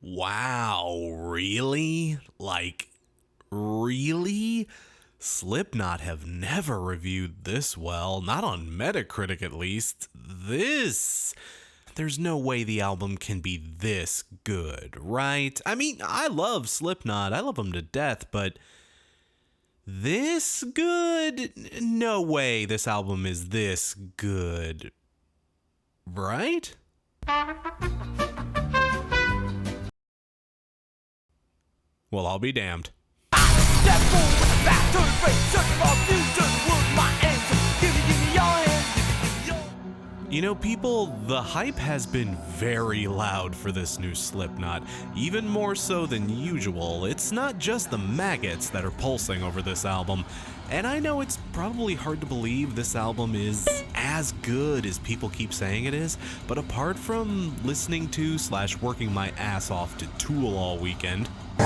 Wow, really? Like, really? Slipknot have never reviewed this well, not on Metacritic at least. There's no way the album can be this good, right? I mean, I love Slipknot, I love them to death, but this good? No way this album is this good, right? Well, I'll be damned. You know, people, the hype has been very loud for this new Slipknot, even more so than usual. It's not just the maggots that are pulsing over this album, and I know it's probably hard to believe this album is as good as people keep saying it is, but apart from listening to / working my ass off to Tool all weekend, I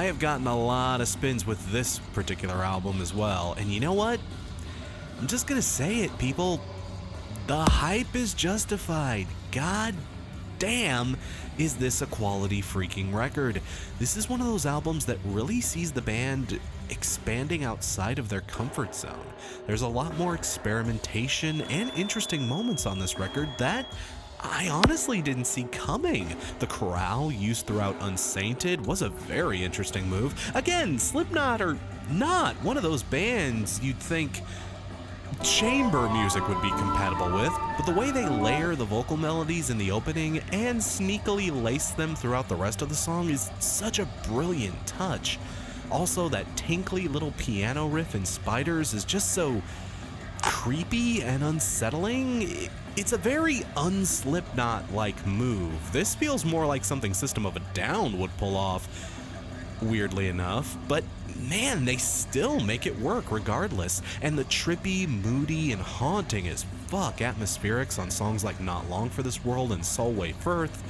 have gotten a lot of spins with this particular album as well, and you know what? I'm just gonna say it, people. The hype is justified. God damn, is this a quality freaking record. This is one of those albums that really sees the band expanding outside of their comfort zone. There's a lot more experimentation and interesting moments on this record that I honestly didn't see coming. The chorale used throughout Unsainted was a very interesting move. Again, Slipknot are not one of those bands you'd think chamber music would be compatible with, but the way they layer the vocal melodies in the opening and sneakily lace them throughout the rest of the song is such a brilliant touch. Also, that tinkly little piano riff in Spiders is just so creepy and unsettling. It's a very un-Slipknot-like move. This feels more like something System of a Down would pull off, weirdly enough, but man, they still make it work regardless. And the trippy, moody, and haunting as fuck atmospherics on songs like Not Long for This World and Solway Firth.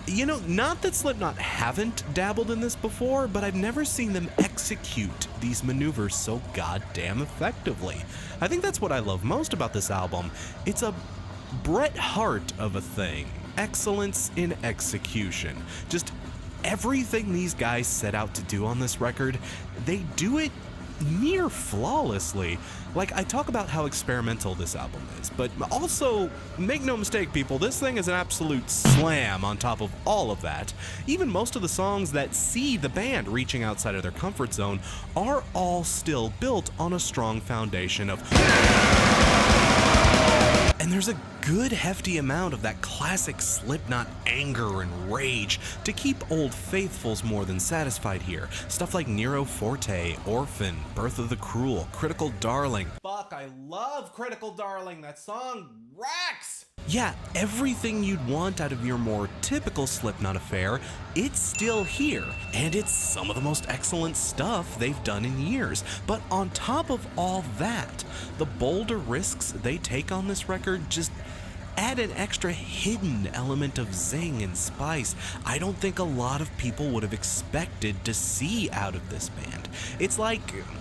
You know, not that Slipknot haven't dabbled in this before, but I've never seen them execute these maneuvers so goddamn effectively. I think that's what I love most about this album. It's a Bret Hart of a thing. Excellence in execution. Just everything these guys set out to do on this record, they do it near flawlessly. Like, I talk about how experimental this album is, but also, make no mistake, people, this thing is an absolute slam on top of all of that. Even most of the songs that see the band reaching outside of their comfort zone are all still built on a strong foundation of... And there's a good hefty amount of that classic Slipknot anger and rage to keep old faithfuls more than satisfied here. Stuff like Nero Forte, Orphan, Birth of the Cruel, Critical Darling. Fuck, I love Critical Darling. That song rocks! Yeah, everything you'd want out of your more typical Slipknot affair, it's still here, and it's some of the most excellent stuff they've done in years. But on top of all that, the bolder risks they take on this record just add an extra hidden element of zing and spice I don't think a lot of people would have expected to see out of this band. It's like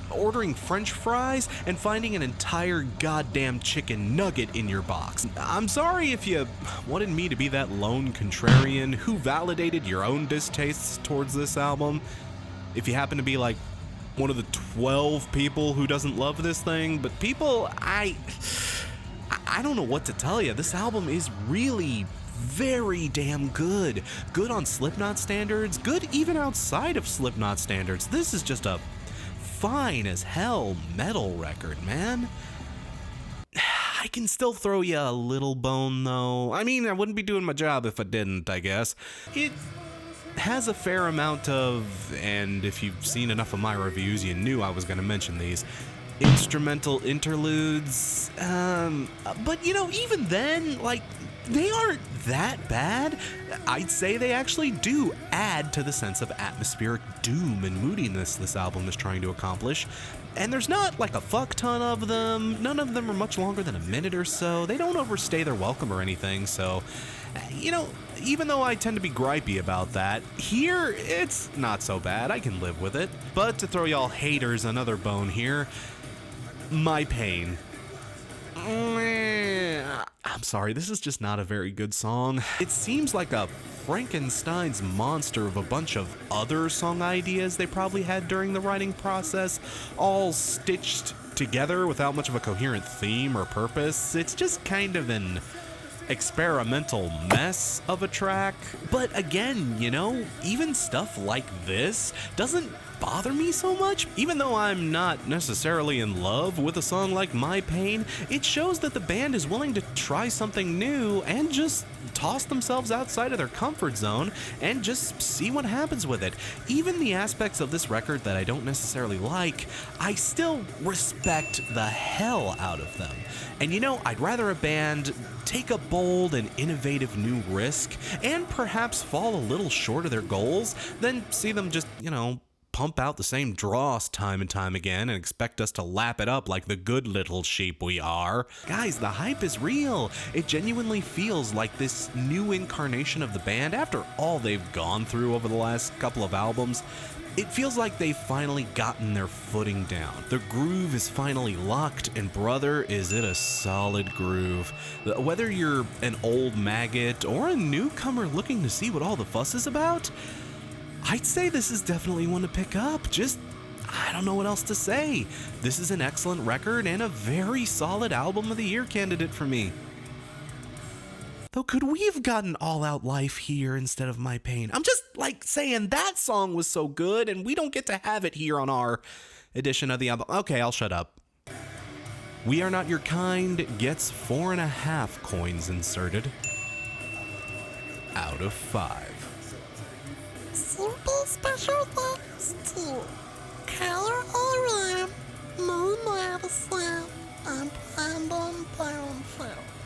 ordering French fries and finding an entire goddamn chicken nugget in your box. I'm sorry if you wanted me to be that lone contrarian who validated your own distastes towards this album. If you happen to be like one of the 12 people who doesn't love this thing, but people, I don't know what to tell you. This album is really very damn good. Good on Slipknot standards, good even outside of Slipknot standards. This is just a fine as hell metal record, man. I can still throw you a little bone though. I mean, I wouldn't be doing my job if I didn't, I guess. It has a fair amount of, and if you've seen enough of my reviews, you knew I was going to mention these, instrumental interludes, but you know, even then, like, they aren't that bad. I'd say they actually do add to the sense of atmospheric doom and moodiness this album is trying to accomplish. And there's not like a fuck ton of them. None of them are much longer than a minute or so. They don't overstay their welcome or anything, so, you know, even though I tend to be gripey about that, here, it's not so bad. I can live with it. But to throw y'all haters another bone here, My Pain. I'm sorry, this is just not a very good song. It seems like a Frankenstein's monster of a bunch of other song ideas they probably had during the writing process, all stitched together without much of a coherent theme or purpose. It's just kind of an experimental mess of a track. But again, you know, even stuff like this doesn't bother me so much. Even though I'm not necessarily in love with a song like My Pain, it shows that the band is willing to try something new and just toss themselves outside of their comfort zone and just see what happens with it. Even the aspects of this record that I don't necessarily like, I still respect the hell out of them. And you know, I'd rather a band take a bold and innovative new risk and perhaps fall a little short of their goals than see them just, you know, pump out the same dross time and time again and expect us to lap it up like the good little sheep we are. Guys, the hype is real. It genuinely feels like this new incarnation of the band, after all they've gone through over the last couple of albums, it feels like they've finally gotten their footing down. The groove is finally locked, and brother, is it a solid groove. Whether you're an old maggot or a newcomer looking to see what all the fuss is about, I'd say this is definitely one to pick up. I don't know what else to say. This is an excellent record and a very solid album of the year candidate for me. Though could we have gotten All Out Life here instead of My Pain? I'm just saying that song was so good and we don't get to have it here on our edition of the album. Okay, I'll shut up. We Are Not Your Kind gets 4.5 coins inserted out of 5. Simple special thanks to Keller Oram, Moon Madison, and Brandon Brownfield.